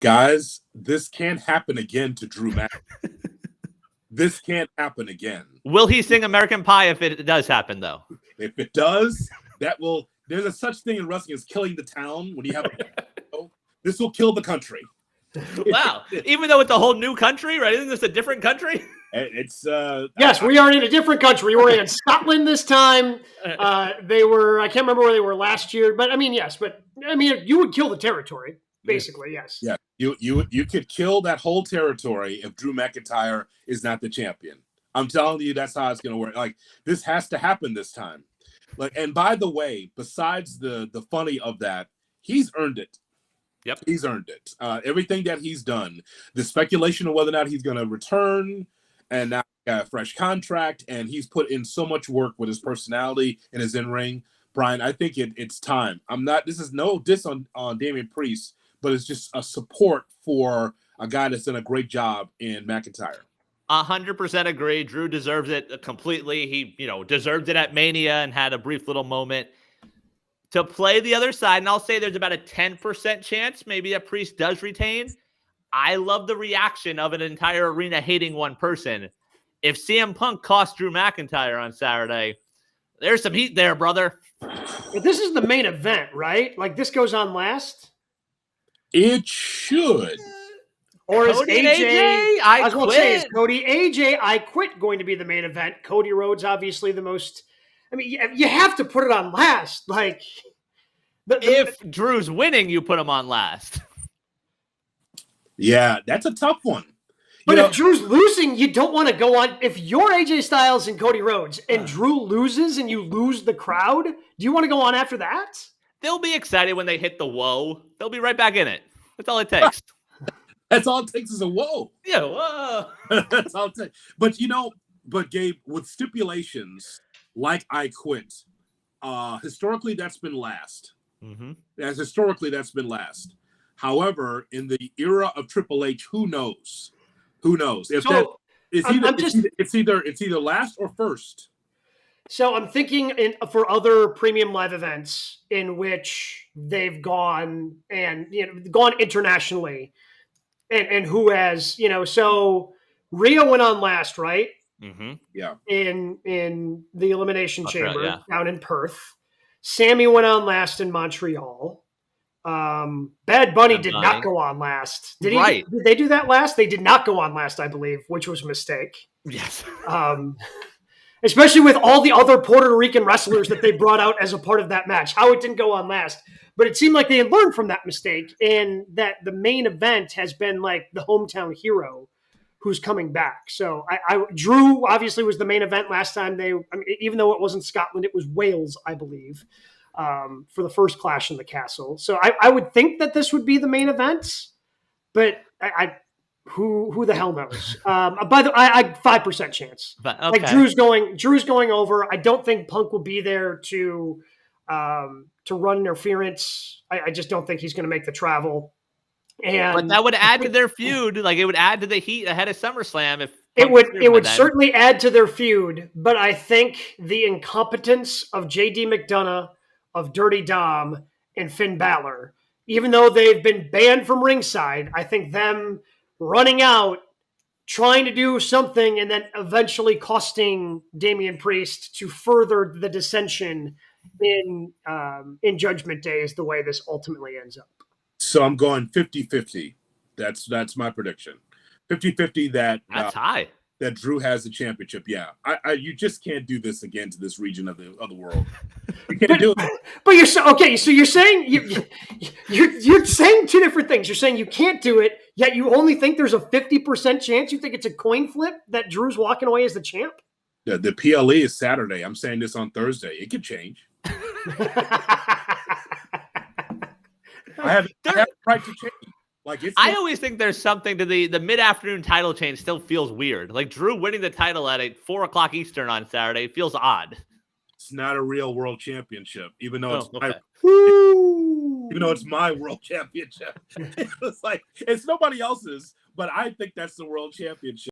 Guys, this can't happen again to Drew McIntyre. This can't happen again. Will he sing American Pie if it does happen, though? If it does, there's a such thing in wrestling as killing the town when you have this will kill the country. Wow. Even though it's a whole new country, right? Isn't this a different country? It's yes, we are in a different country. We're in Scotland this time. They were, I can't remember where they were last year, but I mean, yes, but I mean, you would kill the territory, basically, yes. Yeah, you could kill that whole territory if Drew McIntyre is not the champion. I'm telling you, that's how it's going to work. Like, this has to happen this time. Like, and by the way, besides the funny of that, he's earned it. Yep, he's earned it. Everything that he's done, the speculation of whether or not he's going to return, and now got a fresh contract, and he's put in so much work with his personality and his in-ring. Brian, I think it's time. This is no diss on Damian Priest, but it's just a support for a guy that's done a great job in McIntyre. 100% agree. Drew deserves it completely. He, deserved it at Mania and had a brief little moment to play the other side. And I'll say there's about a 10% chance maybe that Priest does retain. I love the reaction of an entire arena hating one person. If CM Punk cost Drew McIntyre on Saturday, there's some heat there, brother. But this is the main event, right? Like, this goes on last? It should. Or is Cody AJ, I was going to say, is quit. Cody, AJ, I quit going to be the main event? Cody Rhodes, obviously the most, I mean, you have to put it on last. Like, if Drew's winning, you put him on last. Yeah, that's a tough one. But if Drew's losing, you don't want to go on. If you're AJ Styles and Cody Rhodes and Drew loses and you lose the crowd, do you want to go on after that? They'll be excited when they hit the whoa. They'll be right back in it. That's all it takes. That's all it takes is a whoa. Yeah, whoa. That's all it takes. But Gabe, with stipulations like I quit, historically that's been last. Mm-hmm. Historically that's been last. However, in the era of Triple H, who knows? Who knows? If it's either last or first. So I'm thinking for other premium live events in which they've gone and gone internationally, and who has so Rio went on last, right? Mm-hmm. Yeah. In the Elimination Chamber yeah. down in Perth. Sammy went on last in Montreal. Bad Bunny did not go on last. Did they do that last? They did not go on last, I believe, which was a mistake. Yes. Especially with all the other Puerto Rican wrestlers that they brought out as a part of that match. How it didn't go on last. But it seemed like they had learned from that mistake, and that the main event has been like the hometown hero who's coming back. So Drew obviously was the main event last time. Even though it wasn't Scotland, it was Wales, I believe. For the first Clash in the Castle. So I would think that this would be the main event, but who the hell knows? By the I 5% chance. But, okay. Like Drew's going over. I don't think Punk will be there to run interference. I just don't think he's going to make the travel. But that would add to their feud. Like, it would add to the heat ahead of SummerSlam if it would certainly add to their feud. But I think the incompetence of JD McDonough, of Dirty Dom, and Finn Balor, even though they've been banned from ringside, I think them running out, trying to do something, and then eventually costing Damian Priest to further the dissension in Judgment Day is the way this ultimately ends up. So I'm going 50-50. That's my prediction. 50-50 that's high. That Drew has the championship. Yeah, you just can't do this again to this region of the world. You can't do it. But you're So you're saying you're saying two different things. You're saying you can't do it, yet you only think there's a 50% chance. You think it's a coin flip that Drew's walking away as the champ. The PLE is Saturday. I'm saying this on Thursday. It could change. I have the right to change. I always think there's something to the mid-afternoon title change still feels weird. Like Drew winning the title at 4:00 Eastern on Saturday feels odd. It's not a real world championship, even though it's my world championship. It's like it's nobody else's, but I think that's the world championship.